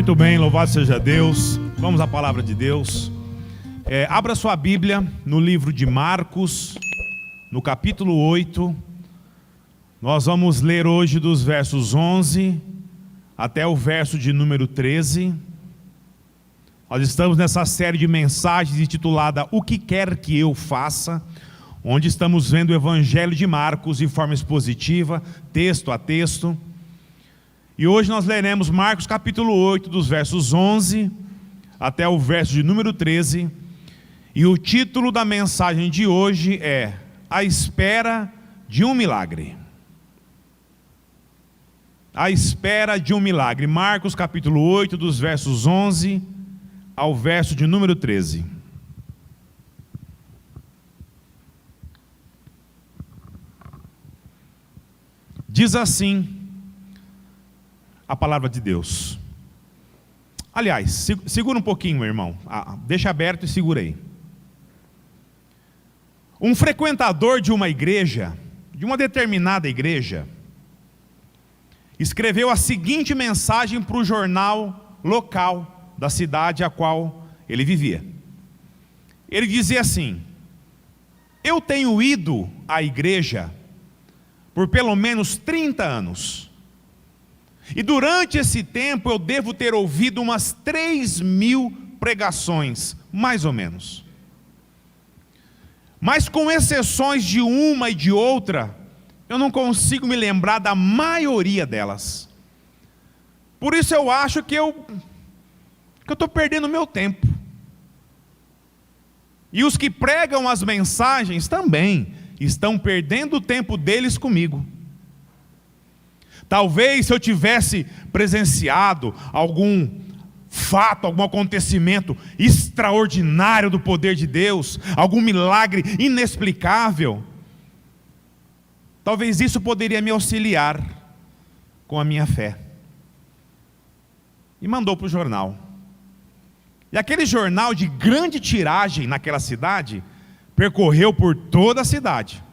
Muito bem, louvado seja Deus. Vamos à palavra de Deus. Abra sua Bíblia no livro de Marcos, no capítulo 8. Nós vamos ler hoje dos versos 11 até o verso de número 13. Nós estamos nessa série de mensagens intitulada O que quer que eu faça, onde estamos vendo o Evangelho de Marcos de forma expositiva, texto a texto. E hoje nós leremos Marcos capítulo 8, dos versos 11 até o verso de número 13. E o título da mensagem de hoje é A Espera de um Milagre. A espera de um milagre. Marcos capítulo 8, dos versos 11 ao verso de número 13. Diz assim a palavra de Deus. Aliás, segura um pouquinho, meu irmão. Deixa aberto e segura aí. Um frequentador de uma igreja, de uma determinada igreja, escreveu a seguinte mensagem para o jornal local da cidade a qual ele vivia. Ele dizia assim: eu tenho ido à igreja por pelo menos 30 anos. E durante esse tempo eu devo ter ouvido umas 3.000 pregações, mais ou menos. Mas com exceções de uma e de outra, eu não consigo me lembrar da maioria delas. Por isso eu acho que eu estou perdendo meu tempo. E os que pregam as mensagens também estão perdendo o tempo deles comigo. Talvez se eu tivesse presenciado algum fato, algum acontecimento extraordinário do poder de Deus, algum milagre inexplicável, talvez isso poderia me auxiliar com a minha fé. E mandou para o jornal. E aquele jornal de grande tiragem naquela cidade percorreu por toda a cidade.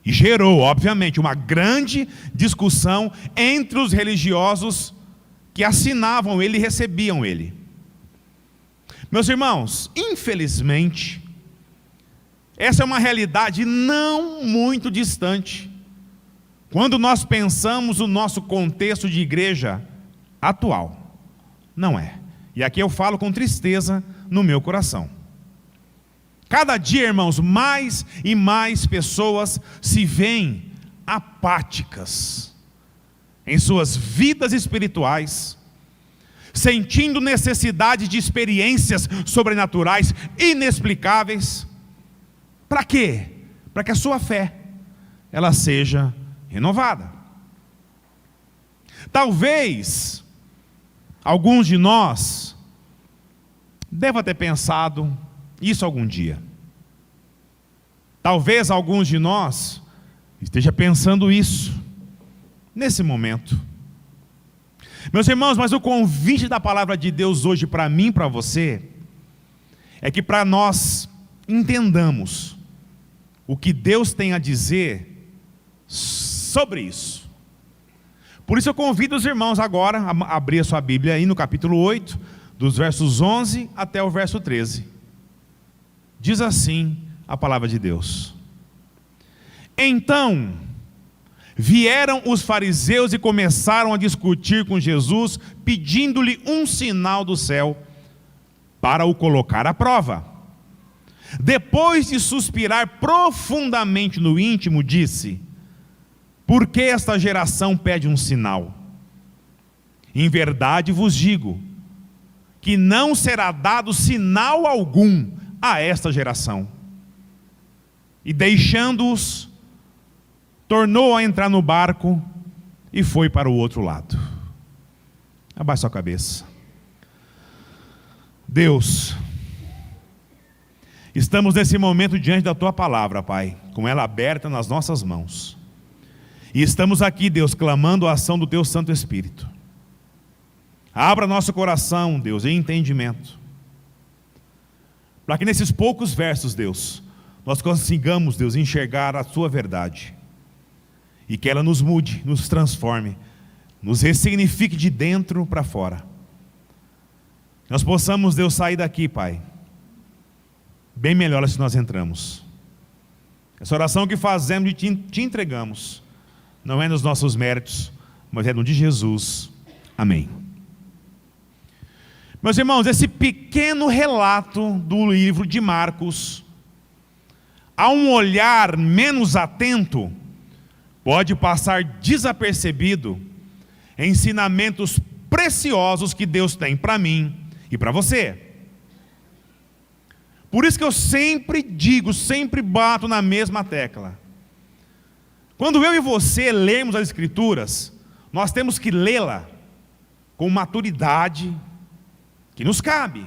E gerou, obviamente, uma grande discussão entre os religiosos que assinavam ele e recebiam ele. Meus irmãos, infelizmente, essa é uma realidade não muito distante quando nós pensamos o nosso contexto de igreja atual. Não é. E aqui eu falo com tristeza no meu coração. Cada dia, irmãos, mais e mais pessoas se veem apáticas em suas vidas espirituais, sentindo necessidade de experiências sobrenaturais inexplicáveis. Para quê? Para que a sua fé ela seja renovada. Talvez alguns de nós devam ter pensado isso algum dia. Talvez alguns de nós esteja pensando isso nesse momento. Meus irmãos, mas o convite da palavra de Deus hoje para mim e para você é que para nós entendamos o que Deus tem a dizer sobre isso. Por isso eu convido os irmãos agora a abrir a sua Bíblia aí no capítulo 8, dos versos 11 até o verso 13. Diz assim a palavra de Deus: Então vieram os fariseus e começaram a discutir com Jesus, pedindo-lhe um sinal do céu para o colocar à prova. Depois de suspirar profundamente no íntimo, disse: Por que esta geração pede um sinal? Em verdade vos digo que não será dado sinal algum a esta geração. E deixando-os, tornou a entrar no barco e foi para o outro lado. Abaixe sua cabeça. Deus, estamos nesse momento diante da Tua palavra, Pai, com ela aberta nas nossas mãos. E estamos aqui, Deus, clamando a ação do Teu Santo Espírito. Abra nosso coração, Deus, em entendimento, para que nesses poucos versos, Deus, nós consigamos, Deus, enxergar a Sua verdade. E que ela nos mude, nos transforme, nos ressignifique de dentro para fora. nós possamos, Deus, sair daqui, Pai, bem melhor se nós entramos. Essa oração que fazemos e te entregamos, não é nos nossos méritos, mas é no de Jesus. Amém. Meus irmãos, esse pequeno relato do livro de Marcos, a um olhar menos atento, pode passar desapercebido ensinamentos preciosos que Deus tem para mim e para você. Por isso que eu sempre digo, sempre bato na mesma tecla. Quando eu e você lemos as Escrituras, nós temos que lê-la com maturidade que nos cabe.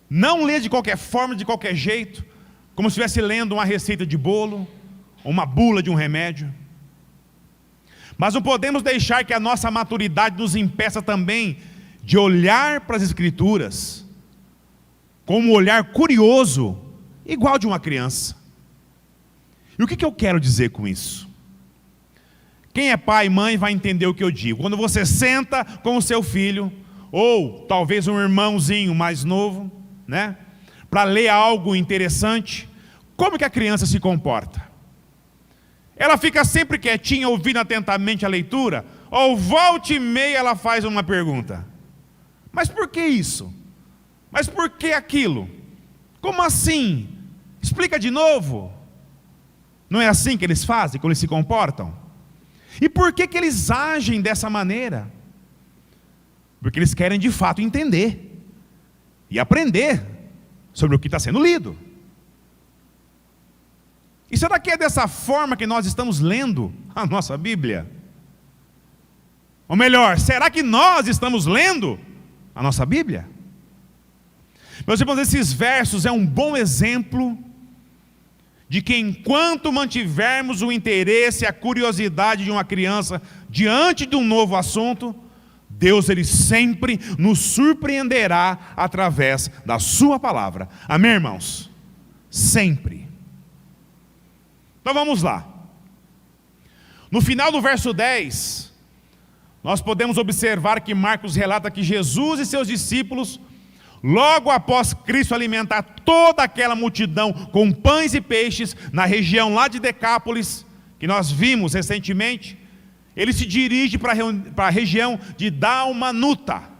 Não ler de qualquer forma, de qualquer jeito, como se estivesse lendo uma receita de bolo, ou uma bula de um remédio. Mas não podemos deixar que a nossa maturidade nos impeça também de olhar para as Escrituras com um olhar curioso, igual de uma criança. E o que eu quero dizer com isso? Quem é pai e mãe vai entender o que eu digo. Quando você senta com o seu filho, ou talvez um irmãozinho mais novo, né, para ler algo interessante, como que a criança se comporta? Ela fica sempre quietinha, ouvindo atentamente a leitura, ou volta e meia ela faz uma pergunta: mas por que isso? Mas por que aquilo? Como assim? Explica de novo. Não é assim que eles fazem, quando eles se comportam? E por que eles agem dessa maneira? Porque eles querem de fato entender e aprender sobre o que está sendo lido. E será que é dessa forma que nós estamos lendo a nossa Bíblia? Ou melhor, será que nós estamos lendo a nossa Bíblia? Meus irmãos, esses versos é um bom exemplo de que enquanto mantivermos o interesse e a curiosidade de uma criança diante de um novo assunto, Deus ele sempre nos surpreenderá através da sua palavra. Amém, irmãos? Sempre. Então vamos lá. No final do verso 10, nós podemos observar que Marcos relata que Jesus e seus discípulos, logo após Cristo alimentar toda aquela multidão com pães e peixes na região lá de Decápolis, que nós vimos recentemente, ele se dirige para a região de Dalmanuta.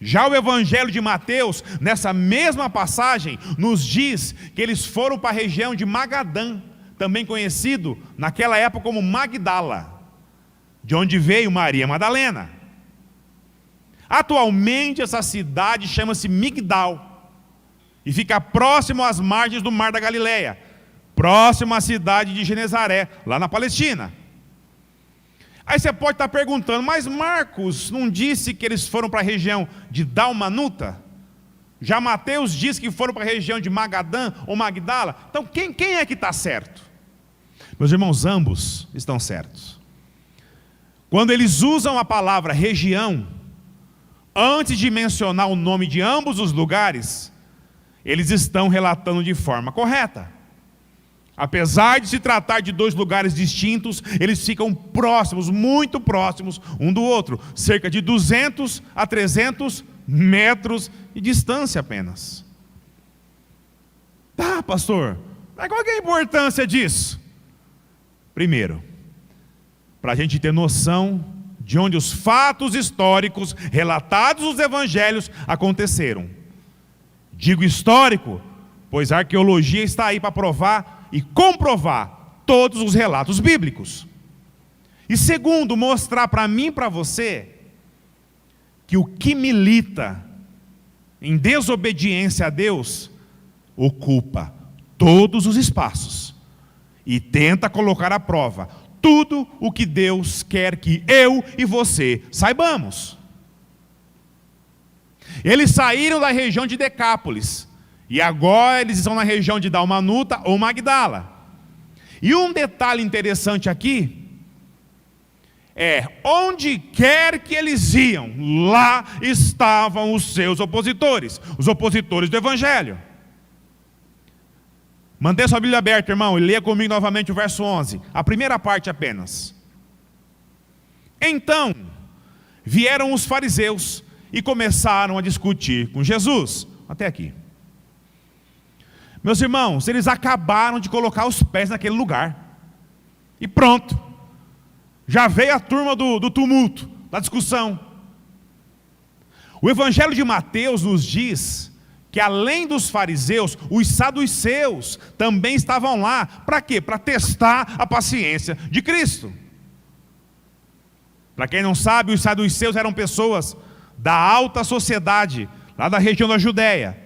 Já o Evangelho de Mateus, nessa mesma passagem, nos diz que eles foram para a região de Magadã, também conhecido naquela época como Magdala, de onde veio Maria Madalena. Atualmente essa cidade chama-se Migdal e fica próximo às margens do Mar da Galileia, próximo à cidade de Genezaré, lá na Palestina. Aí você pode estar perguntando, mas Marcos não disse que eles foram para a região de Dalmanuta? Já Mateus diz que foram para a região de Magadã ou Magdala? Então quem é que está certo? Meus irmãos, ambos estão certos. Quando eles usam a palavra região, antes de mencionar o nome de ambos os lugares, eles estão relatando de forma correta. Apesar de se tratar de dois lugares distintos, eles ficam próximos, muito próximos um do outro, cerca de 200 a 300 metros de distância apenas. Tá, pastor, mas qual que é a importância disso? Primeiro, para a gente ter noção de onde os fatos históricos relatados nos evangelhos aconteceram. Digo histórico, pois a arqueologia está aí para provar e comprovar todos os relatos bíblicos. E segundo, mostrar para mim e para você que o que milita em desobediência a Deus ocupa todos os espaços e tenta colocar à prova tudo o que Deus quer que eu e você saibamos. Eles saíram da região de Decápolis e agora eles estão na região de Dalmanuta ou Magdala. E um detalhe interessante aqui é, onde quer que eles iam, lá estavam os seus opositores, os opositores do Evangelho. Mantenha sua Bíblia aberta, irmão, e leia comigo novamente o verso 11, a primeira parte apenas. Então, vieram os fariseus e começaram a discutir com Jesus. Até aqui. Meus irmãos, eles acabaram de colocar os pés naquele lugar. E pronto. Já veio a turma do tumulto, da discussão. O Evangelho de Mateus nos diz que além dos fariseus, os saduceus também estavam lá. Para quê? Para testar a paciência de Cristo. Para quem não sabe, os saduceus eram pessoas da alta sociedade, lá da região da Judéia.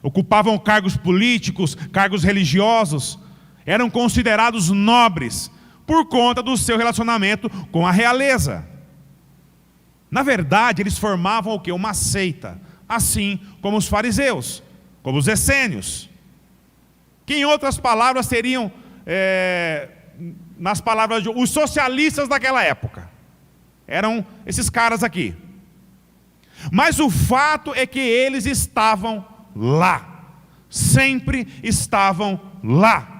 Ocupavam cargos políticos, cargos religiosos, eram considerados nobres por conta do seu relacionamento com a realeza. Na verdade, eles formavam o quê? Uma seita, assim como os fariseus, como os essênios, que em outras palavras seriam, nas palavras de os socialistas daquela época. Eram esses caras aqui. Mas o fato é que eles estavam lá, sempre estavam lá.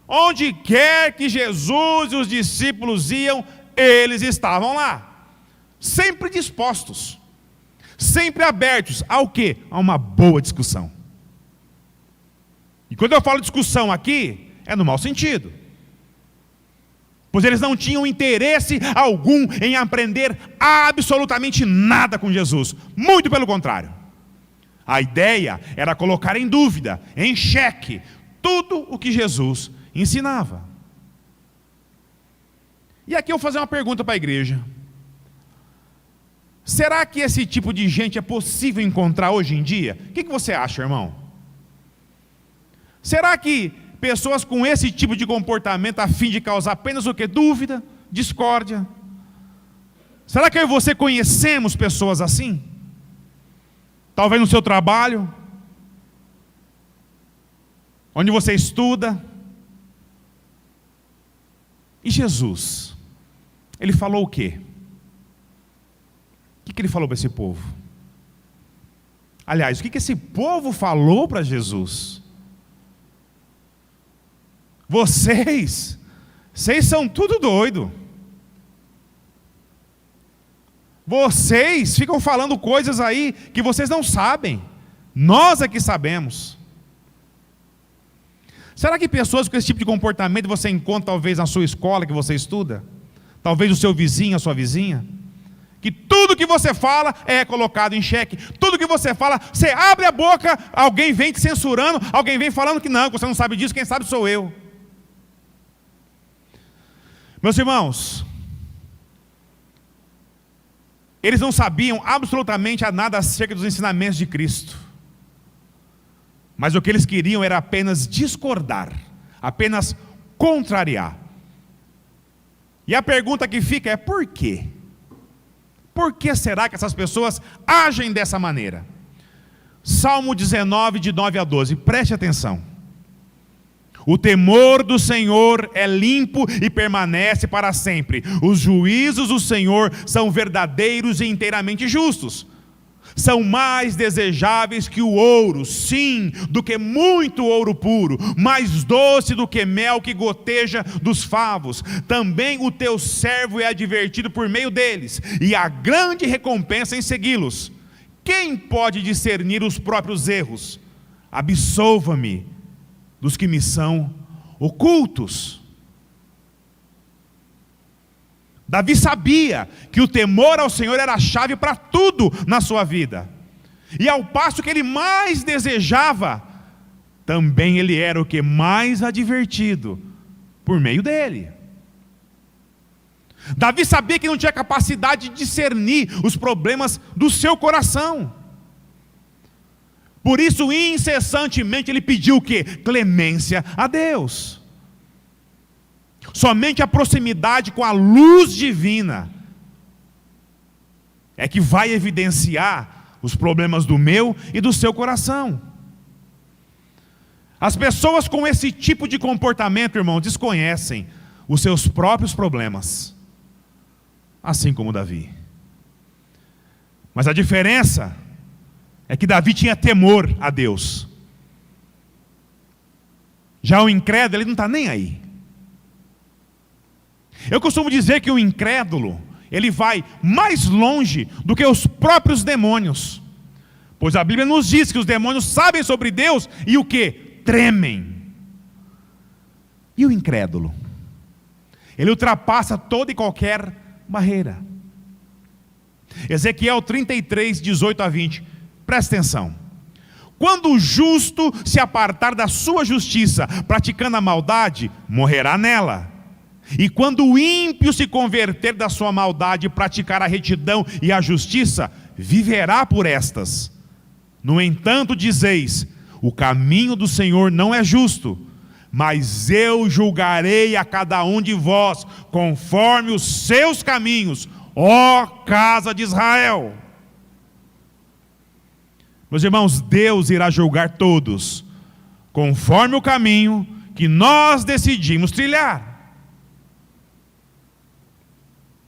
Onde quer que Jesus e os discípulos iam, eles estavam lá, sempre dispostos, sempre abertos ao quê? A uma boa discussão. E quando eu falo discussão aqui, é no mau sentido, pois eles não tinham interesse algum em aprender absolutamente nada com Jesus, muito pelo contrário. A ideia era colocar em dúvida, em xeque, tudo o que Jesus ensinava. E aqui eu vou fazer uma pergunta para a igreja. Será que esse tipo de gente é possível encontrar hoje em dia? O que você acha, irmão? Será que pessoas com esse tipo de comportamento a fim de causar apenas o quê? Dúvida, discórdia? Será que eu e você conhecemos pessoas assim? Talvez no seu trabalho, onde você estuda. E Jesus, ele falou o quê? O que ele falou para esse povo? Aliás, o que esse povo falou para Jesus? Vocês são tudo doido. Vocês ficam falando coisas aí que vocês não sabem. Nós é que sabemos. Será que pessoas com esse tipo de comportamento você encontra talvez na sua escola que você estuda? Talvez o seu vizinho, a sua vizinha? Que tudo que você fala é colocado em xeque. Tudo que você fala, você abre a boca, alguém vem te censurando, alguém vem falando que não, você não sabe disso, quem sabe sou eu. Meus irmãos, eles não sabiam absolutamente nada acerca dos ensinamentos de Cristo. Mas o que eles queriam era apenas discordar, apenas contrariar. E a pergunta que fica é por quê? Por que será que essas pessoas agem dessa maneira? Salmo 19, de 9 a 12, preste atenção. O temor do Senhor é limpo e permanece para sempre. Os juízos do Senhor são verdadeiros e inteiramente justos. São mais desejáveis que o ouro, sim, do que muito ouro puro, mais doce do que mel que goteja dos favos. Também o teu servo é advertido por meio deles, e há grande recompensa em segui-los. Quem pode discernir os próprios erros? Absolva-me dos que me são ocultos. Davi sabia que o temor ao Senhor era a chave para tudo na sua vida. E ao passo que ele mais desejava, também ele era o que mais advertido por meio dele. Davi sabia que não tinha capacidade de discernir os problemas do seu coração. Por isso, incessantemente, ele pediu o quê? Clemência a Deus. Somente a proximidade com a luz divina é que vai evidenciar os problemas do meu e do seu coração. As pessoas com esse tipo de comportamento, irmão, desconhecem os seus próprios problemas, assim como Davi. Mas a diferença é que Davi tinha temor a Deus. Já o incrédulo, ele não está nem aí. Eu costumo dizer que o incrédulo, ele vai mais longe do que os próprios demônios. Pois a Bíblia nos diz que os demônios sabem sobre Deus e o que? Tremem. E o incrédulo? Ele ultrapassa toda e qualquer barreira. Ezequiel 33, 18 a 20. Presta atenção. Quando o justo se apartar da sua justiça, praticando a maldade, morrerá nela. E quando o ímpio se converter da sua maldade e praticar a retidão e a justiça, viverá por estas. No entanto, dizeis: o caminho do Senhor não é justo, mas eu julgarei a cada um de vós conforme os seus caminhos, ó casa de Israel. Meus irmãos, Deus irá julgar todos conforme o caminho que nós decidimos trilhar.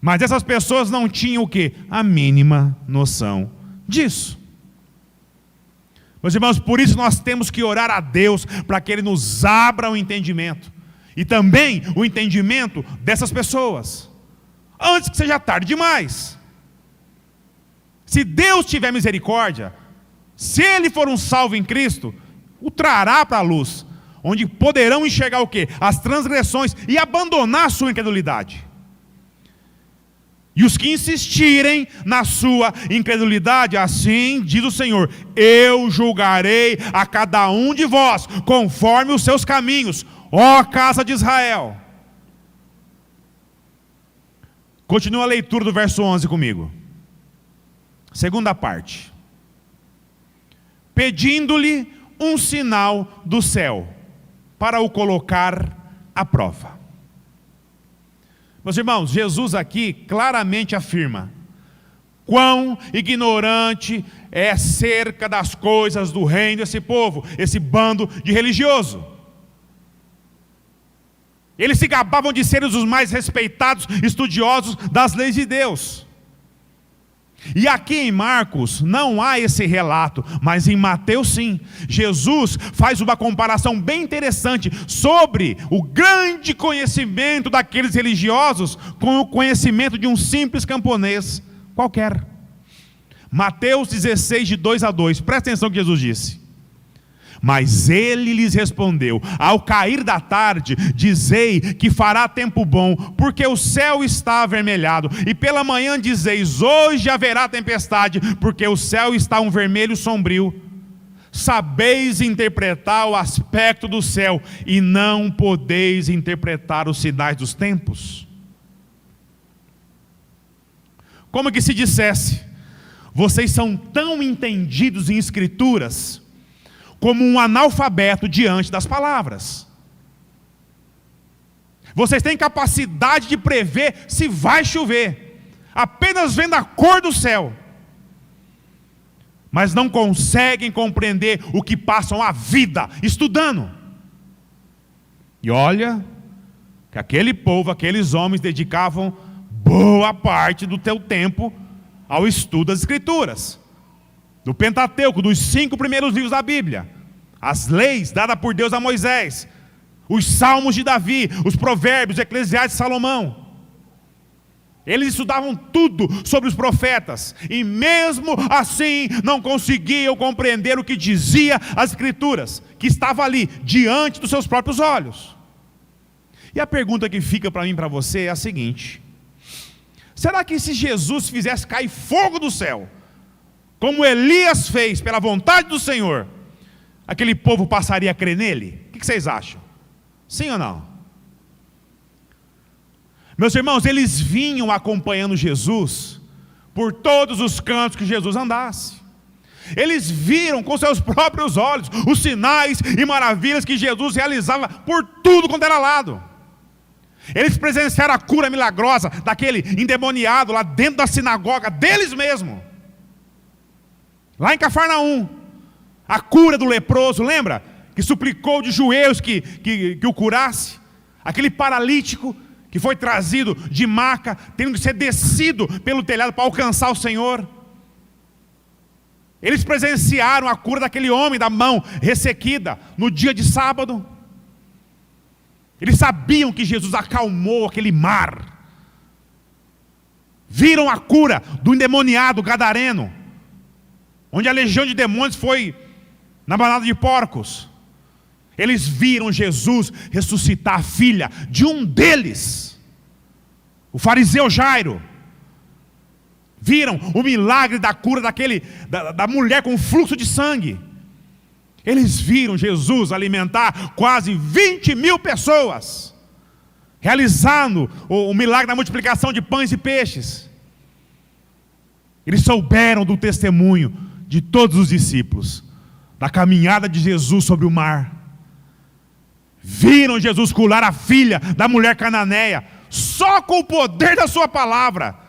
Mas essas pessoas não tinham o quê? A mínima noção disso. Meus irmãos, por isso nós temos que orar a Deus para que Ele nos abra o entendimento. E também o entendimento dessas pessoas, antes que seja tarde demais. Se Deus tiver misericórdia, se ele for um salvo em Cristo, o trará para a luz, onde poderão enxergar o quê? As transgressões e abandonar a sua incredulidade. E os que insistirem na sua incredulidade, assim diz o Senhor: eu julgarei a cada um de vós conforme os seus caminhos, ó casa de Israel. Continua a leitura do verso 11 comigo. Segunda parte. Pedindo-lhe um sinal do céu, para o colocar à prova. Meus irmãos, Jesus aqui claramente afirma quão ignorante é acerca das coisas do reino desse povo, esse bando de religioso. Eles se gabavam de serem os mais respeitados estudiosos das leis de Deus. E aqui em Marcos não há esse relato, mas em Mateus sim. Jesus faz uma comparação bem interessante sobre o grande conhecimento daqueles religiosos com o conhecimento de um simples camponês qualquer. Mateus 16, de 2 a 2, presta atenção no que Jesus disse. Mas ele lhes respondeu: ao cair da tarde, dizei que fará tempo bom, porque o céu está avermelhado. E pela manhã dizeis: hoje haverá tempestade, porque o céu está um vermelho sombrio. Sabeis interpretar o aspecto do céu, e não podeis interpretar os sinais dos tempos. Como que se dissesse: vocês são tão entendidos em escrituras, como um analfabeto diante das palavras. Vocês têm capacidade de prever se vai chover, apenas vendo a cor do céu, mas não conseguem compreender o que passam a vida estudando. E olha que aquele povo, aqueles homens dedicavam boa parte do teu tempo ao estudo das Escrituras, do Pentateuco, dos 5 primeiros livros da Bíblia, as leis dadas por Deus a Moisés, os salmos de Davi, os provérbios, Eclesiastes de Salomão. Eles estudavam tudo sobre os profetas, e mesmo assim não conseguiam compreender o que dizia as Escrituras, que estava ali, diante dos seus próprios olhos. E a pergunta que fica para mim e para você é a seguinte: será que se Jesus fizesse cair fogo do céu, como Elias fez pela vontade do Senhor, aquele povo passaria a crer nele? O que vocês acham? Sim ou não? Meus irmãos, eles vinham acompanhando Jesus por todos os cantos que Jesus andasse. Eles viram com seus próprios olhos os sinais e maravilhas que Jesus realizava por tudo quanto era lado. Eles presenciaram a cura milagrosa daquele endemoniado lá dentro da sinagoga deles mesmos. Lá em Cafarnaum, a cura do leproso, lembra? Que suplicou de joelhos que o curasse. Aquele paralítico que foi trazido de maca, tendo que ser descido pelo telhado para alcançar o Senhor. Eles presenciaram a cura daquele homem da mão ressequida no dia de sábado. Eles sabiam que Jesus acalmou aquele mar. Viram a cura do endemoniado gadareno, onde a legião de demônios foi na manada de porcos. Eles viram Jesus ressuscitar a filha de um deles, o fariseu Jairo. Viram o milagre da cura da mulher com fluxo de sangue. Eles viram Jesus alimentar quase 20.000 pessoas, realizando o milagre da multiplicação de pães e peixes. Eles souberam do testemunho de todos os discípulos, da caminhada de Jesus sobre o mar. Viram Jesus curar a filha da mulher cananeia, só com o poder da sua palavra.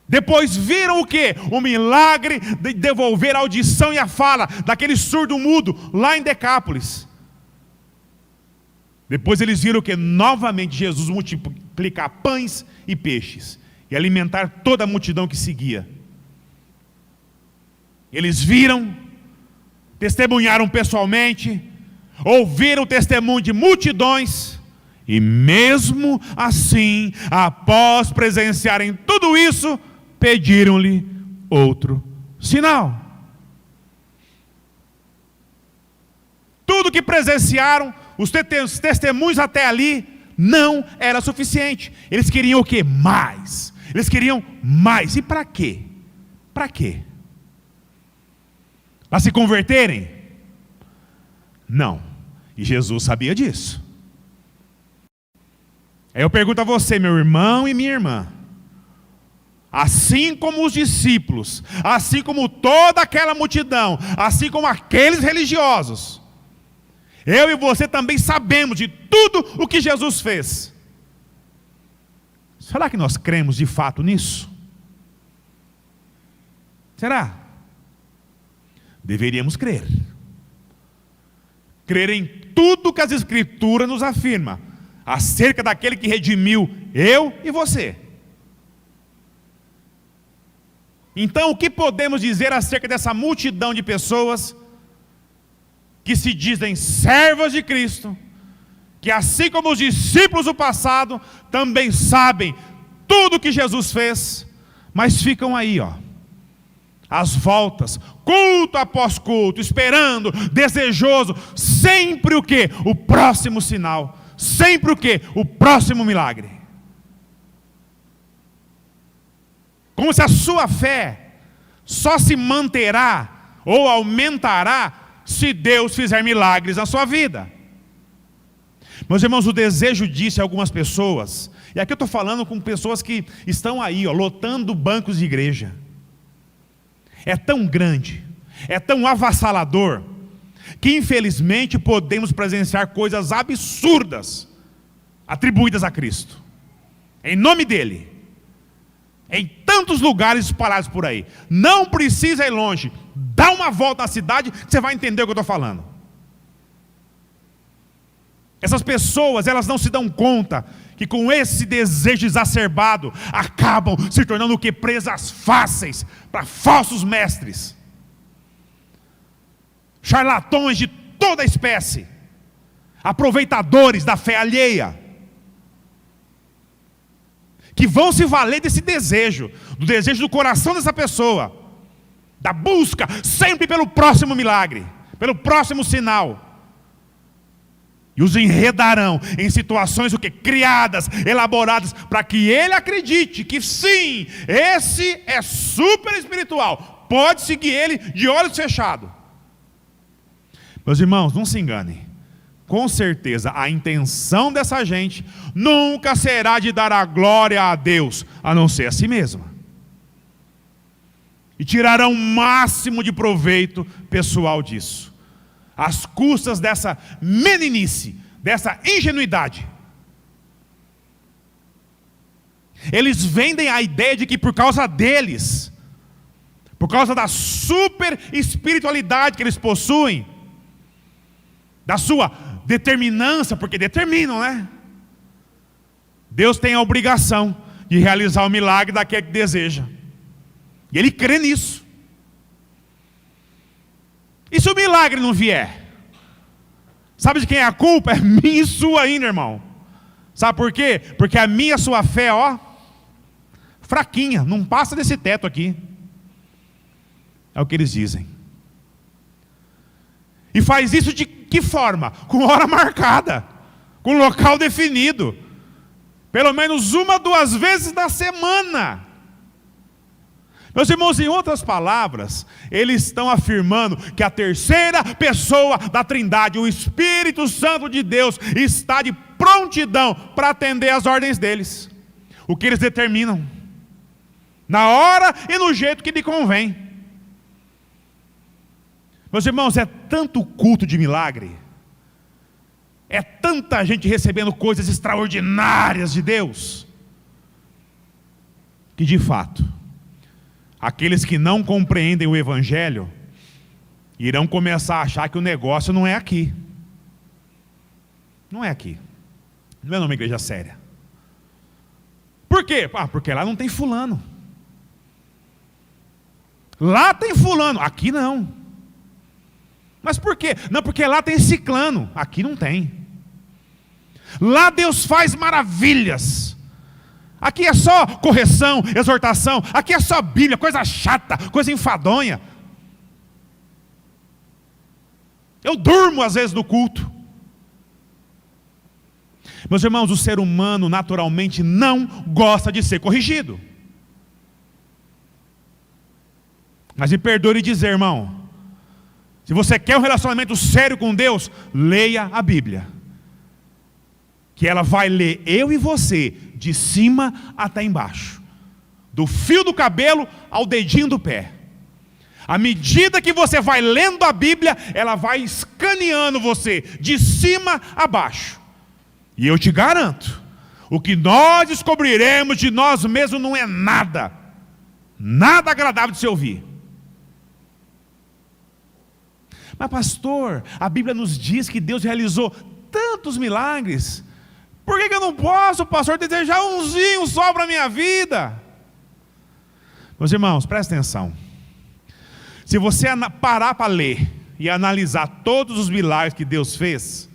Depois viram o quê? O milagre de devolver a audição e a fala daquele surdo mudo lá em Decápolis. Depois eles viram o quê? Novamente Jesus multiplicar pães e peixes e alimentar toda a multidão que seguia. Eles viram, testemunharam pessoalmente, ouviram o testemunho de multidões, e mesmo assim, após presenciarem tudo isso, pediram-lhe outro sinal. Tudo que presenciaram, os testemunhos até ali, não era suficiente. Eles queriam o quê? Mais. Eles queriam mais. E para quê? Para quê? Para se converterem? Não. E Jesus sabia disso. Aí eu pergunto a você, meu irmão e minha irmã, assim como os discípulos, assim como toda aquela multidão, assim como aqueles religiosos, eu e você também sabemos de tudo o que Jesus fez. Será que nós cremos de fato nisso? Será? Deveríamos crer. Crer em tudo que as Escrituras nos afirmam acerca daquele que redimiu eu e você. Então, o que podemos dizer acerca dessa multidão de pessoas que se dizem servas de Cristo, que assim como os discípulos do passado, também sabem tudo o que Jesus fez, mas ficam aí, às voltas, culto após culto, esperando, desejoso, sempre o quê? O próximo sinal, sempre o quê? O próximo milagre. Como se a sua fé só se manterá ou aumentará se Deus fizer milagres na sua vida. Meus irmãos, o desejo disso em algumas pessoas, e aqui eu estou falando com pessoas que estão aí, lotando bancos de igreja, é tão grande, é tão avassalador, que infelizmente podemos presenciar coisas absurdas atribuídas a Cristo, em nome dele, em tantos lugares espalhados por aí. Não precisa ir longe, dá uma volta na cidade que você vai entender o que eu estou falando. Essas pessoas, elas não se dão conta que com esse desejo exacerbado acabam se tornando o que? Presas fáceis para falsos mestres, charlatões de toda espécie, aproveitadores da fé alheia, que vão se valer desse desejo, do desejo do coração dessa pessoa, da busca sempre pelo próximo milagre, pelo próximo sinal, e os enredarão em situações o quê? Criadas, elaboradas, para que ele acredite que sim, esse é super espiritual, pode seguir ele de olhos fechados. Meus irmãos, não se enganem, com certeza a intenção dessa gente nunca será de dar a glória a Deus, a não ser a si mesma, e tirarão o máximo de proveito pessoal disso, às custas dessa meninice, dessa ingenuidade. Eles vendem a ideia de que por causa deles, por causa da super espiritualidade que eles possuem, da sua determinância, porque determinam, né? Deus tem a obrigação de realizar o milagre daquele que deseja, e ele crê nisso. E se o milagre não vier? Sabe de quem é a culpa? É minha e sua ainda, irmão. Sabe por quê? Porque a minha e a sua fé, fraquinha, não passa desse teto aqui. É o que eles dizem. E faz isso de que forma? Com hora marcada, com local definido. Pelo menos 1, 2 vezes na semana. Meus irmãos, em outras palavras, eles estão afirmando que a terceira pessoa da Trindade, o Espírito Santo de Deus, está de prontidão para atender às ordens deles. O que eles determinam, na hora e no jeito que lhe convém. Meus irmãos, é tanto culto de milagre, é tanta gente recebendo coisas extraordinárias de Deus, que de fato, aqueles que não compreendem o Evangelho, irão começar a achar que o negócio não é aqui. Não é aqui. Não é numa igreja séria. Por quê? Porque lá não tem fulano. Lá tem fulano, aqui não. Mas por quê? Não, porque lá tem ciclano, aqui não tem. Lá Deus faz maravilhas. Aqui é só correção, exortação. Aqui é só Bíblia, coisa chata, coisa enfadonha. Eu durmo às vezes no culto. Meus irmãos, o ser humano naturalmente não gosta de ser corrigido. Mas me perdoe dizer, irmão, se você quer um relacionamento sério com Deus, leia a Bíblia. Que ela vai ler eu e você, de cima até embaixo. Do fio do cabelo ao dedinho do pé. À medida que você vai lendo a Bíblia, ela vai escaneando você, de cima a baixo. E eu te garanto, o que nós descobriremos de nós mesmos não é nada agradável de se ouvir. Mas pastor, a Bíblia nos diz que Deus realizou tantos milagres. Por que eu não posso, pastor, desejar umzinho só para a minha vida? Meus irmãos, presta atenção. Se você parar para ler e analisar todos os milagres que Deus fez,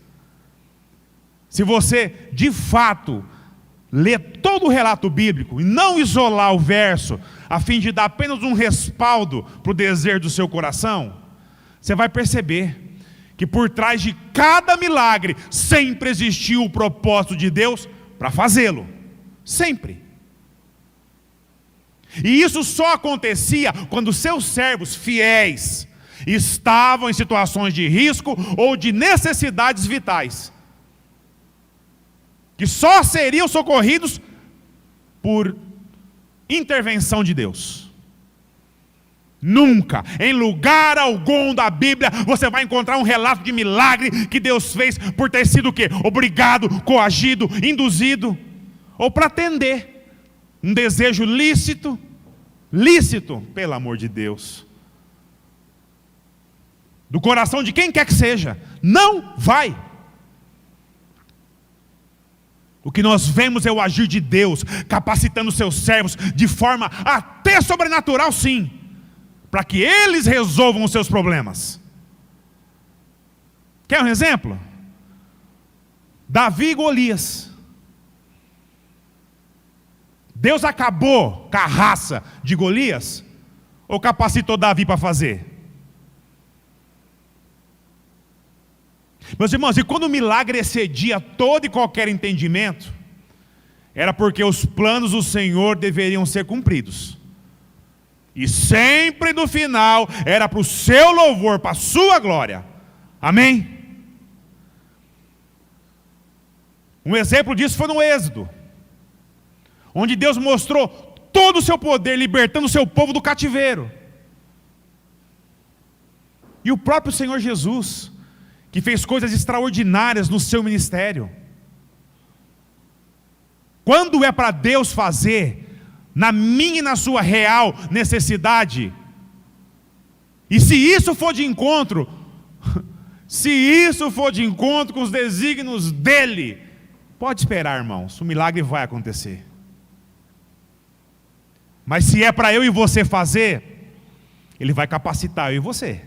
se você de fato ler todo o relato bíblico e não isolar o verso, a fim de dar apenas um respaldo para o desejo do seu coração, você vai perceber que por trás de cada milagre sempre existiu o propósito de Deus para fazê-lo. Sempre. E isso só acontecia quando seus servos fiéis estavam em situações de risco ou de necessidades vitais, que só seriam socorridos por intervenção de Deus. Nunca, em lugar algum da Bíblia, você vai encontrar um relato de milagre que Deus fez por ter sido o quê? Obrigado, coagido, induzido, ou para atender um desejo lícito, pelo amor de Deus, do coração de quem quer que seja. Não vai. O que nós vemos é o agir de Deus, capacitando seus servos de forma até sobrenatural, sim, para que eles resolvam os seus problemas. Quer um exemplo? Davi e Golias. Deus acabou com a raça de Golias? Ou capacitou Davi para fazer? Meus irmãos, e quando o milagre excedia todo e qualquer entendimento, era porque os planos do Senhor deveriam ser cumpridos. E sempre no final era para o seu louvor, para a sua glória. Amém? Um exemplo disso foi no Êxodo, onde Deus mostrou todo o seu poder, libertando o seu povo do cativeiro. E o próprio Senhor Jesus, que fez coisas extraordinárias no seu ministério. Quando é para Deus fazer, na minha e na sua real necessidade, e se isso for de encontro, com os desígnios dEle, pode esperar, irmãos, o milagre vai acontecer. Mas se é para eu e você fazer, Ele vai capacitar eu e você.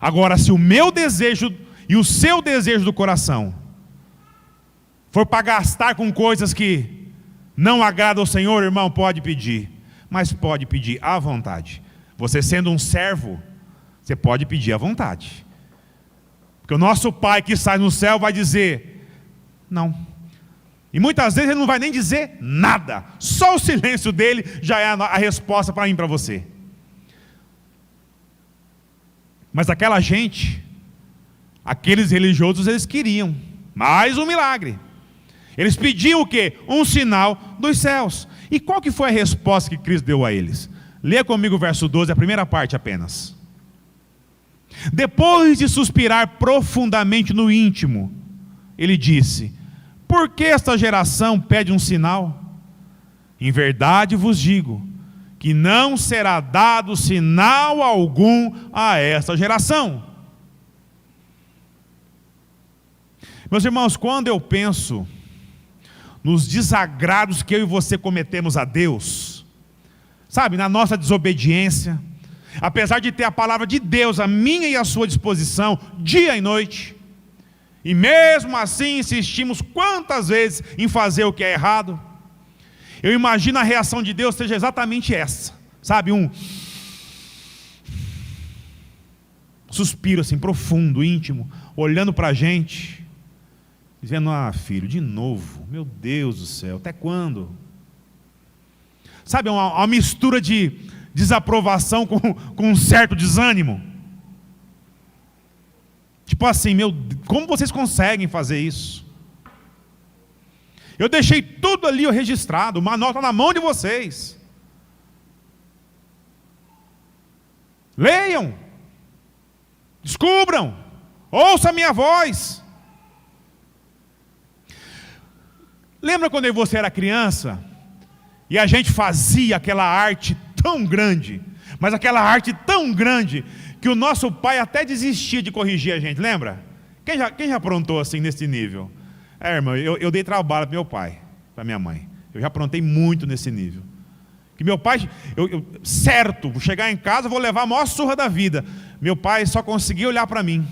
Agora, se o meu desejo e o seu desejo do coração for para gastar com coisas que não agradam ao Senhor, irmão, pode pedir. Mas pode pedir à vontade. Você sendo um servo, você pode pedir à vontade. Porque o nosso Pai que está no céu vai dizer, não. E muitas vezes Ele não vai nem dizer nada. Só o silêncio dele já é a resposta para mim e para você. Mas aquela gente, aqueles religiosos, eles queriam mais um milagre. Eles pediam o quê? Um sinal dos céus. E qual que foi a resposta que Cristo deu a eles? Leia comigo o verso 12, a primeira parte apenas. Depois de suspirar profundamente no íntimo, Ele disse, por que esta geração pede um sinal? Em verdade vos digo, que não será dado sinal algum a esta geração. Meus irmãos, quando eu penso nos desagrados que eu e você cometemos a Deus, sabe, na nossa desobediência, apesar de ter a palavra de Deus, a minha e a sua disposição, dia e noite, e mesmo assim insistimos quantas vezes em fazer o que é errado, eu imagino a reação de Deus seja exatamente essa, sabe, um suspiro assim, profundo, íntimo, olhando para a gente, dizendo, filho, de novo, meu Deus do céu, até quando? Sabe, uma mistura de desaprovação com um certo desânimo. Tipo assim, como vocês conseguem fazer isso? Eu deixei tudo ali registrado, uma nota na mão de vocês. Leiam, descubram, ouçam a minha voz. Lembra quando você era criança e a gente fazia aquela arte tão grande, mas aquela arte tão grande que o nosso pai até desistia de corrigir a gente, lembra? Quem já aprontou assim nesse nível? Irmão, eu dei trabalho para meu pai, para minha mãe. Eu já aprontei muito nesse nível. Que meu pai, certo, vou chegar em casa, vou levar a maior surra da vida. Meu pai só conseguia olhar para mim.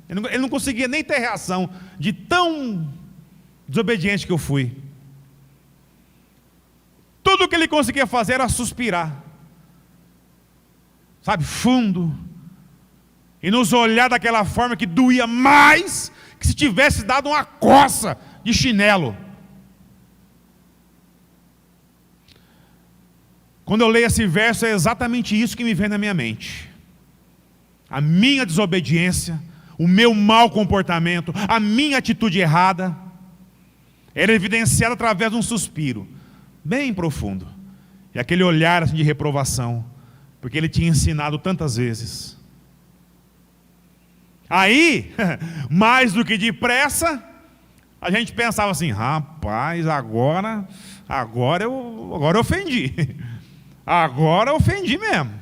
Ele não conseguia nem ter reação de tão desobediente que eu fui. Tudo que ele conseguia fazer era suspirar. Sabe, fundo. E nos olhar daquela forma que doía mais que se tivesse dado uma coça de chinelo. Quando eu leio esse verso, é exatamente isso que me vem na minha mente. A minha desobediência, o meu mau comportamento, a minha atitude errada, era evidenciada através de um suspiro, bem profundo. E aquele olhar assim, de reprovação, porque ele tinha ensinado tantas vezes. Aí, mais do que depressa, a gente pensava assim, rapaz, agora eu ofendi. Agora eu ofendi mesmo.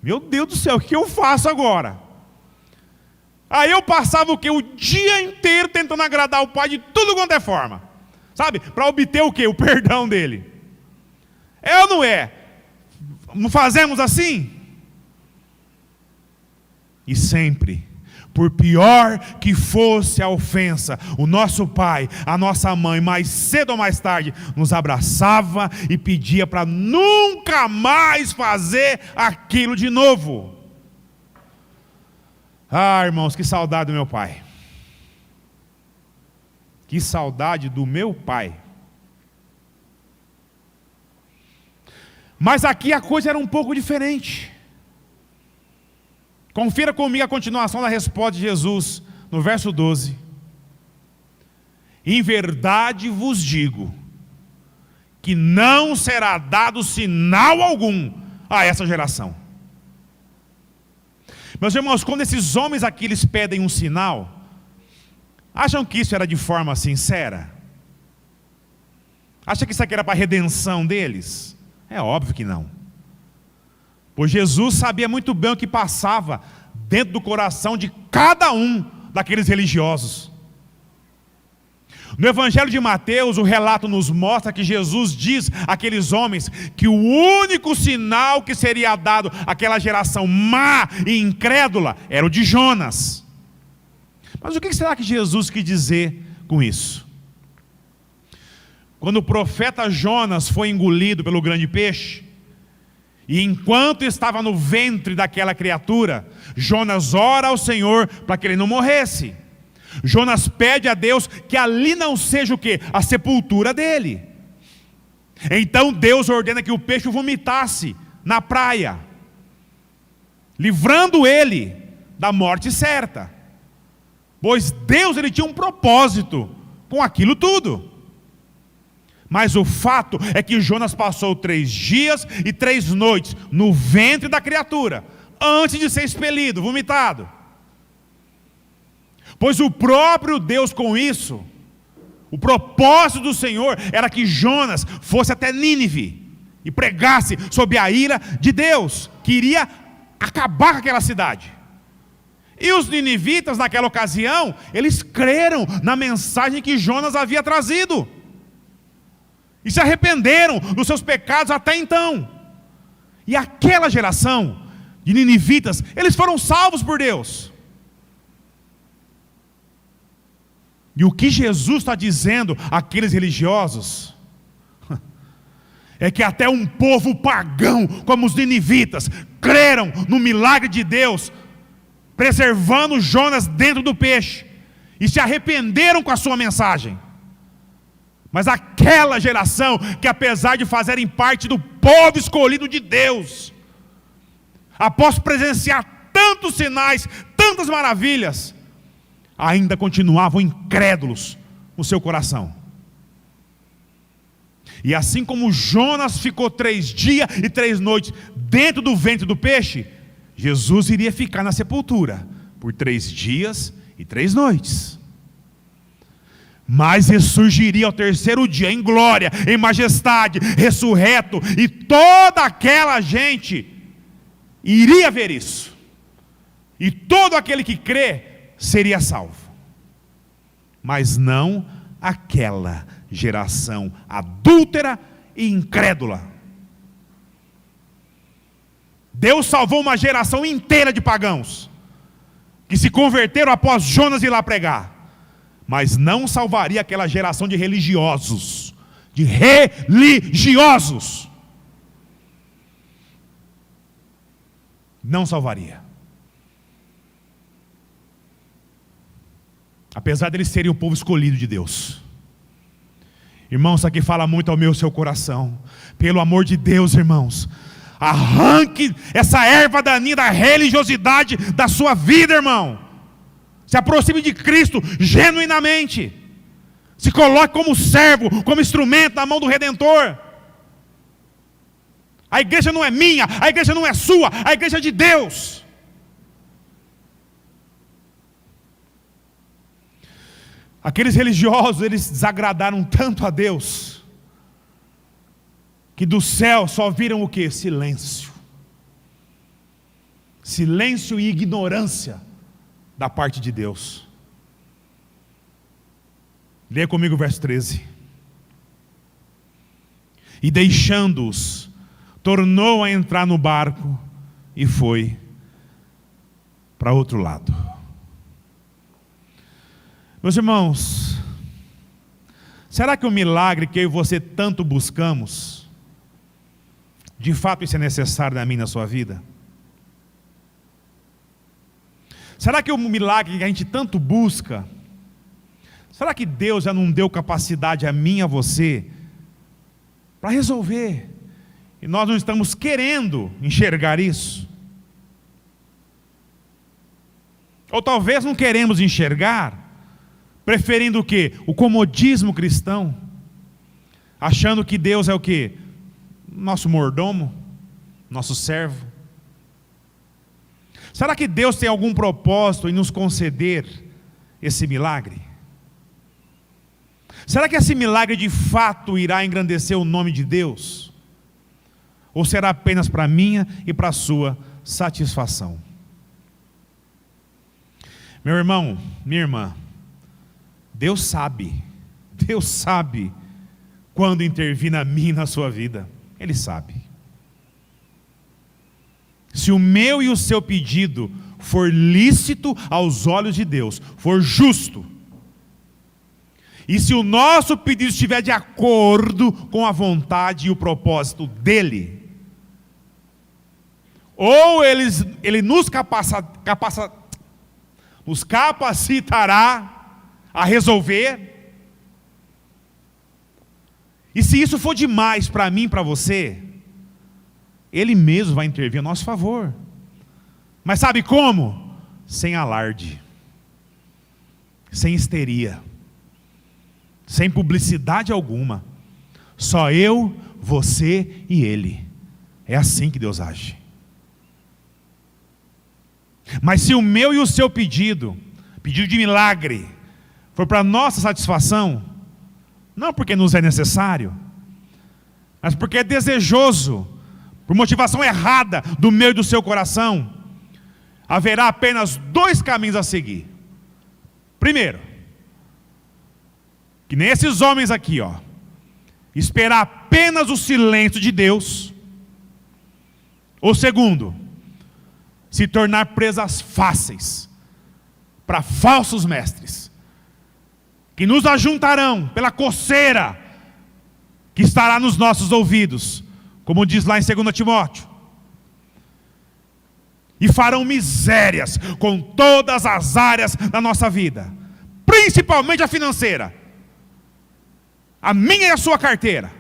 Meu Deus do céu, o que eu faço agora? Aí eu passava o quê? O dia inteiro tentando agradar o pai de tudo quanto é forma. Sabe? Para obter o quê? O perdão dele. É ou não é? Não fazemos assim? E sempre, por pior que fosse a ofensa, o nosso pai, a nossa mãe, mais cedo ou mais tarde, nos abraçava e pedia para nunca mais fazer aquilo de novo. Irmãos, que saudade do meu pai. Que saudade do meu pai. Mas aqui a coisa era um pouco diferente. Confira comigo a continuação da resposta de Jesus, no verso 12. Em verdade vos digo, que não será dado sinal algum a essa geração. Meus irmãos, quando esses homens aqui eles pedem um sinal, acham que isso era de forma sincera? Acham que isso aqui era para a redenção deles? É óbvio que não. Pois Jesus sabia muito bem o que passava dentro do coração de cada um daqueles religiosos. No Evangelho de Mateus, o relato nos mostra que Jesus diz àqueles homens que o único sinal que seria dado àquela geração má e incrédula era o de Jonas. Mas o que será que Jesus quis dizer com isso? quando o profeta Jonas foi engolido pelo grande peixe, e enquanto estava no ventre daquela criatura, Jonas ora ao Senhor para que ele não morresse. Jonas pede a Deus que ali não seja o quê? A sepultura dele. Então Deus ordena que o peixe o vomitasse na praia, livrando ele da morte certa. Pois Deus, ele tinha um propósito com aquilo tudo. Mas o fato é que Jonas passou 3 dias e 3 noites no ventre da criatura, antes de ser expelido, vomitado. Pois o próprio Deus com isso, o propósito do Senhor era que Jonas fosse até Nínive e pregasse sob a ira de Deus, que iria acabar com aquela cidade. E os ninivitas naquela ocasião, eles creram na mensagem que Jonas havia trazido. E se arrependeram dos seus pecados até então. E aquela geração de ninivitas, eles foram salvos por Deus. E o que Jesus está dizendo àqueles religiosos é que até um povo pagão, como os ninivitas, creram no milagre de Deus, preservando Jonas dentro do peixe, e se arrependeram com a sua mensagem. Mas aquela geração que, apesar de fazerem parte do povo escolhido de Deus, após presenciar tantos sinais, tantas maravilhas, ainda continuavam incrédulos no seu coração. E assim como Jonas ficou 3 dias e 3 noites dentro do ventre do peixe, Jesus iria ficar na sepultura por 3 dias e 3 noites. Mas ressurgiria ao 3º dia em glória, em majestade, ressurreto, e toda aquela gente iria ver isso. E todo aquele que crê seria salvo. Mas não aquela geração adúltera e incrédula. Deus salvou uma geração inteira de pagãos que se converteram após Jonas ir lá pregar. Mas não salvaria aquela geração de religiosos. De religiosos. Não salvaria. Apesar deles serem o povo escolhido de Deus. Irmãos, isso aqui fala muito ao meu e seu coração. Pelo amor de Deus, irmãos, arranque essa erva daninha da religiosidade da sua vida, irmão. Se aproxime de Cristo genuinamente. Se coloque como servo, como instrumento na mão do Redentor. A igreja não é minha, a igreja não é sua, a igreja é de Deus. Aqueles religiosos, eles desagradaram tanto a Deus, que do céu só viram o quê? Silêncio. Silêncio e ignorância da parte de Deus. Leia comigo o verso 13. E deixando-os, tornou a entrar no barco e foi para outro lado. Meus irmãos, será que o milagre que eu e você tanto buscamos, de fato isso é necessário na minha e na sua vida? Será que o milagre que a gente tanto busca, será que Deus já não deu capacidade a mim e a você para resolver? E nós não estamos querendo enxergar isso? Ou talvez não queremos enxergar, preferindo o quê? O comodismo cristão, achando que Deus é o quê? Nosso mordomo, nosso servo. Será que Deus tem algum propósito em nos conceder esse milagre? Será que esse milagre de fato irá engrandecer o nome de Deus? Ou será apenas para minha e para a sua satisfação? Meu irmão, minha irmã, Deus sabe quando intervir na minha e na sua vida. Ele sabe. Se o meu e o seu pedido for lícito aos olhos de Deus, for justo, E se o nosso pedido estiver de acordo com a vontade e o propósito dele, ou ele nos capacitará a resolver. E se isso for demais para mim e para você, ele mesmo vai intervir a nosso favor. Mas sabe como? Sem alarde, sem histeria, sem publicidade alguma. Só eu, você e ele. É assim que Deus age. Mas se o meu e o seu pedido de milagre, for para nossa satisfação, não porque nos é necessário, mas porque é desejoso, por motivação errada do meu e do seu coração, haverá apenas 2 caminhos a seguir. Primeiro, que nem esses homens aqui, esperar apenas o silêncio de Deus. Ou segundo, se tornar presas fáceis para falsos mestres, que nos ajuntarão pela coceira que estará nos nossos ouvidos, como diz lá em 2 Timóteo, e farão misérias com todas as áreas da nossa vida, principalmente a financeira, a minha e a sua carteira,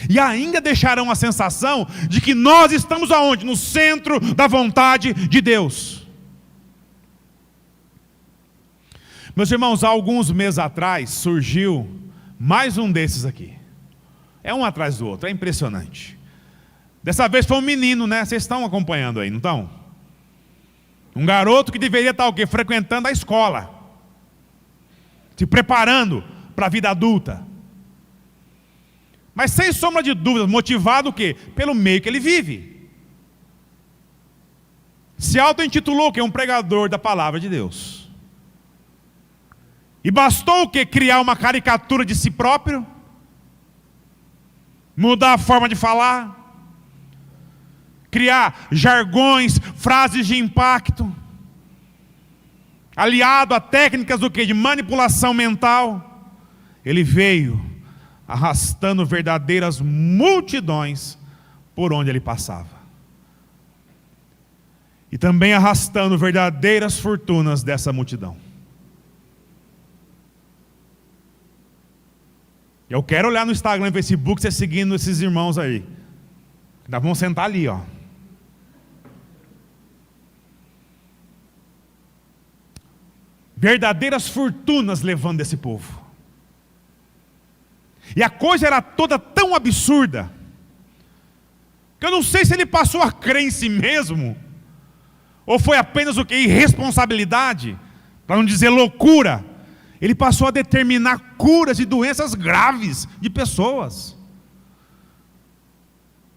e ainda deixarão a sensação de que nós estamos aonde? No centro da vontade de Deus. Meus irmãos, há alguns meses atrás surgiu mais um desses aqui. É um atrás do outro, é impressionante. Dessa vez foi um menino, né? Vocês estão acompanhando aí, não estão? Um garoto que deveria estar o quê? Frequentando a escola, se preparando para a vida adulta. Mas sem sombra de dúvidas, motivado o quê? Pelo meio que ele vive. Se auto-intitulou que é um pregador da palavra de Deus. E bastou o quê? Criar uma caricatura de si próprio, mudar a forma de falar, criar jargões, frases de impacto, aliado a técnicas do quê? De manipulação mental. Ele veio arrastando verdadeiras multidões por onde ele passava. E também arrastando verdadeiras fortunas dessa multidão. Eu quero olhar no Instagram e Facebook, você seguindo esses irmãos aí. Nós vamos sentar ali, Verdadeiras fortunas levando esse povo. E a coisa era toda tão absurda, que eu não sei se ele passou a crer em si mesmo, ou foi apenas o que? Irresponsabilidade, para não dizer loucura. Ele passou a determinar curas de doenças graves de pessoas.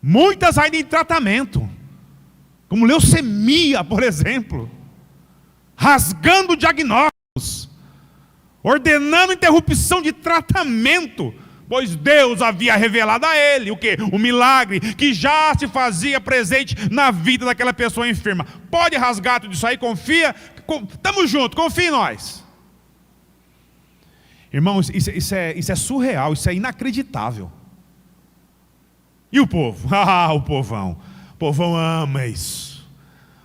Muitas ainda em tratamento, como leucemia, por exemplo, rasgando diagnósticos, ordenando interrupção de tratamento, pois Deus havia revelado a ele o quê? O milagre que já se fazia presente na vida daquela pessoa enferma. Pode rasgar tudo isso aí, confia, estamos juntos, confia em nós. Irmãos, isso é surreal, isso é inacreditável. E o povo? O povão. O povão ama isso.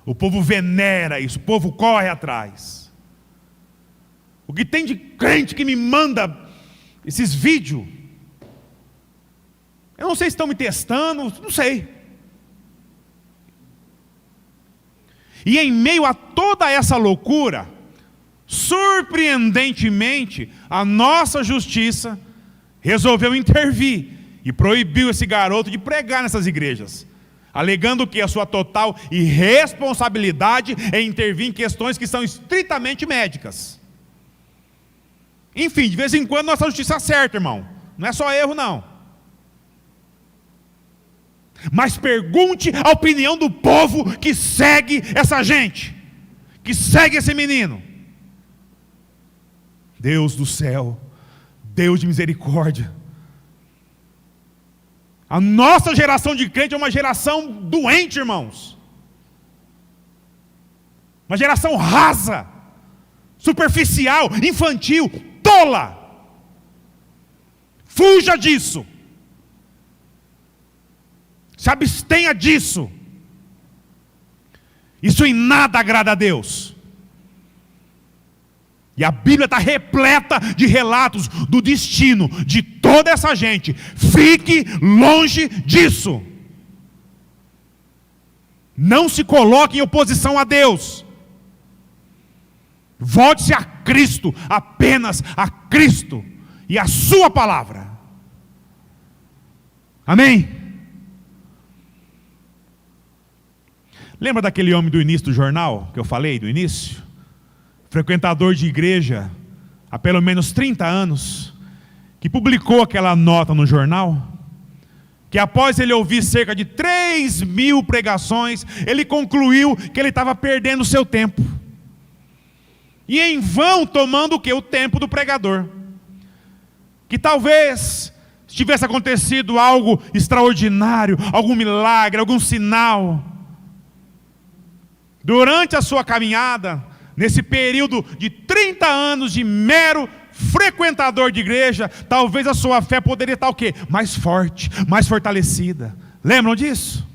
O povo venera isso, o povo corre atrás. O que tem de crente que me manda esses vídeos? Eu não sei se estão me testando, não sei. E em meio a toda essa loucura, surpreendentemente, a nossa justiça resolveu intervir e proibiu esse garoto de pregar nessas igrejas, alegando que a sua total irresponsabilidade em intervir em questões que são estritamente médicas. Enfim, de vez em quando nossa justiça acerta, irmão. Não é só erro, não. Mas pergunte a opinião do povo que segue essa gente, que segue esse menino. Deus do céu, Deus de misericórdia. A nossa geração de crente é uma geração doente, irmãos. Uma geração rasa, superficial, infantil, tola. Fuja disso. Se abstenha disso. Isso em nada agrada a Deus. E a Bíblia está repleta de relatos do destino de toda essa gente. Fique longe disso. Não se coloque em oposição a Deus. Volte-se a Cristo, apenas a Cristo e a sua palavra. Amém? Lembra daquele homem do início do jornal, que eu falei do início? Frequentador de igreja há pelo menos 30 anos, que publicou aquela nota no jornal, que após ele ouvir cerca de 3.000 pregações, ele concluiu que ele estava perdendo o seu tempo. E em vão tomando o quê? O tempo do pregador. Que talvez tivesse acontecido algo extraordinário, algum milagre, algum sinal. Durante a sua caminhada, nesse período de 30 anos de mero frequentador de igreja, talvez a sua fé poderia estar o quê? Mais forte, mais fortalecida. Lembram disso?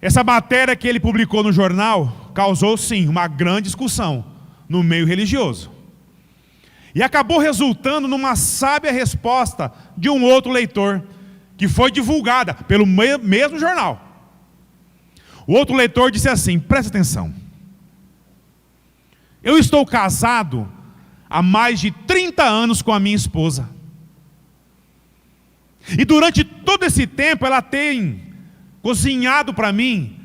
Essa matéria que ele publicou no jornal causou sim uma grande discussão no meio religioso. E acabou resultando numa sábia resposta de um outro leitor, que foi divulgada pelo mesmo jornal. O outro leitor disse assim: presta atenção. Eu estou casado há mais de 30 anos com a minha esposa. E durante todo esse tempo ela tem cozinhado para mim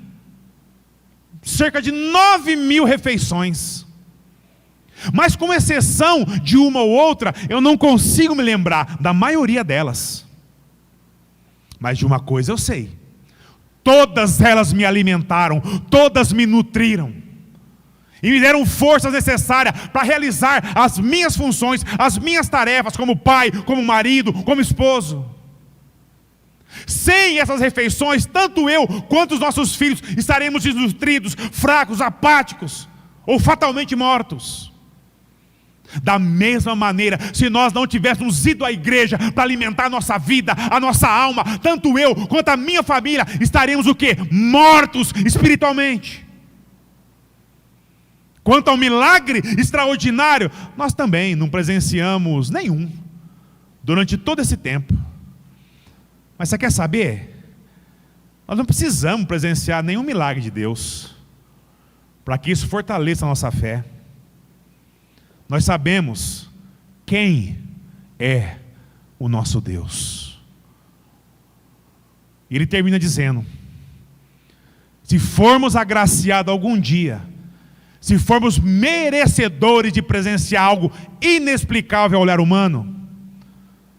cerca de 9.000 refeições. Mas com exceção de uma ou outra, eu não consigo me lembrar da maioria delas. Mas de uma coisa eu sei: todas elas me alimentaram, todas me nutriram. E me deram forças necessárias para realizar as minhas funções, as minhas tarefas como pai, como marido, como esposo. Sem essas refeições, tanto eu quanto os nossos filhos estaremos desnutridos, fracos, apáticos ou fatalmente mortos. Da mesma maneira, se nós não tivéssemos ido à igreja para alimentar a nossa vida, a nossa alma, tanto eu quanto a minha família estaremos o quê? Mortos espiritualmente. Quanto ao milagre extraordinário, nós também não presenciamos nenhum durante todo esse tempo. Mas você quer saber? Nós não precisamos presenciar nenhum milagre de Deus para que isso fortaleça a nossa fé. Nós sabemos quem é o nosso Deus. Ele termina dizendo: se formos agraciados algum dia, se formos merecedores de presenciar algo inexplicável ao olhar humano,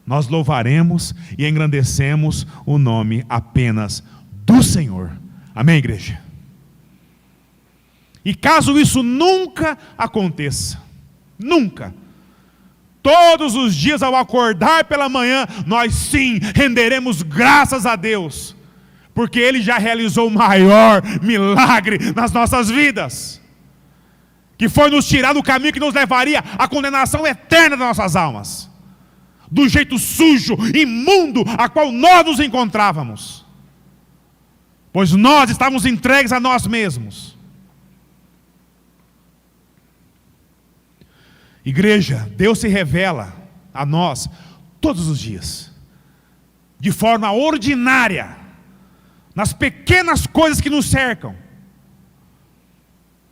nós louvaremos e engrandecemos o nome apenas do Senhor. Amém, igreja? E caso isso nunca aconteça, nunca, todos os dias ao acordar pela manhã, nós sim renderemos graças a Deus, porque Ele já realizou o maior milagre nas nossas vidas, que foi nos tirar do caminho que nos levaria à condenação eterna das nossas almas, do jeito sujo, imundo, a qual nós nos encontrávamos, pois nós estávamos entregues a nós mesmos. Igreja, Deus se revela a nós todos os dias, de forma ordinária, nas pequenas coisas que nos cercam.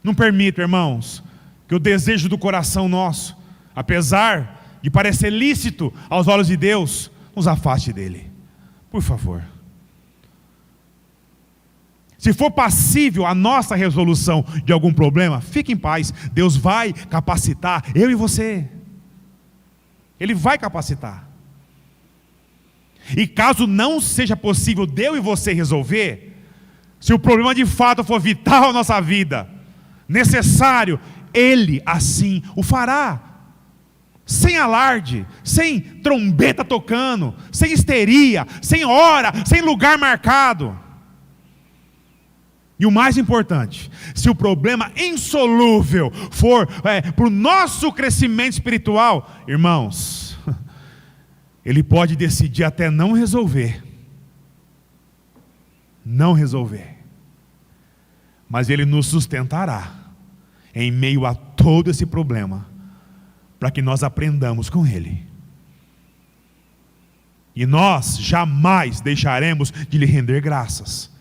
Não permita, irmãos, que o desejo do coração nosso, apesar de parecer lícito aos olhos de Deus, nos afaste dele. Por favor. Se for passível a nossa resolução de algum problema, fique em paz. Deus vai capacitar eu e você. Ele vai capacitar. E caso não seja possível de eu e você resolver, se o problema de fato for vital à nossa vida, necessário, Ele assim o fará. Sem alarde, sem trombeta tocando, sem histeria, sem hora, sem lugar marcado. E o mais importante, se o problema insolúvel for para o nosso crescimento espiritual, irmãos, Ele pode decidir até não resolver. Não resolver. Mas Ele nos sustentará em meio a todo esse problema, para que nós aprendamos com Ele. E nós jamais deixaremos de lhe render graças,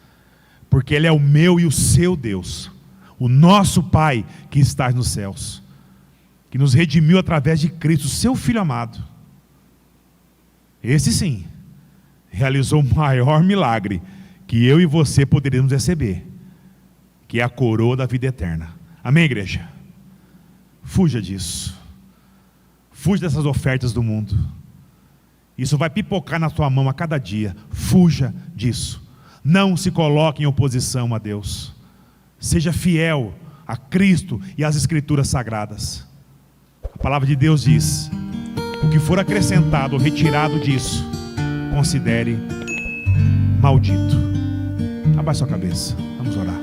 porque Ele é o meu e o seu Deus, o nosso Pai que está nos céus, que nos redimiu através de Cristo, seu Filho amado. Esse sim, realizou o maior milagre que eu e você poderíamos receber, que é a coroa da vida eterna. Amém, igreja? Fuja disso. Fuja dessas ofertas do mundo. Isso vai pipocar na tua mão a cada dia. Fuja disso. Não se coloque em oposição a Deus. Seja fiel a Cristo e às Escrituras Sagradas. A palavra de Deus diz: o que for acrescentado ou retirado disso, considere maldito. Abaixe sua cabeça, vamos orar.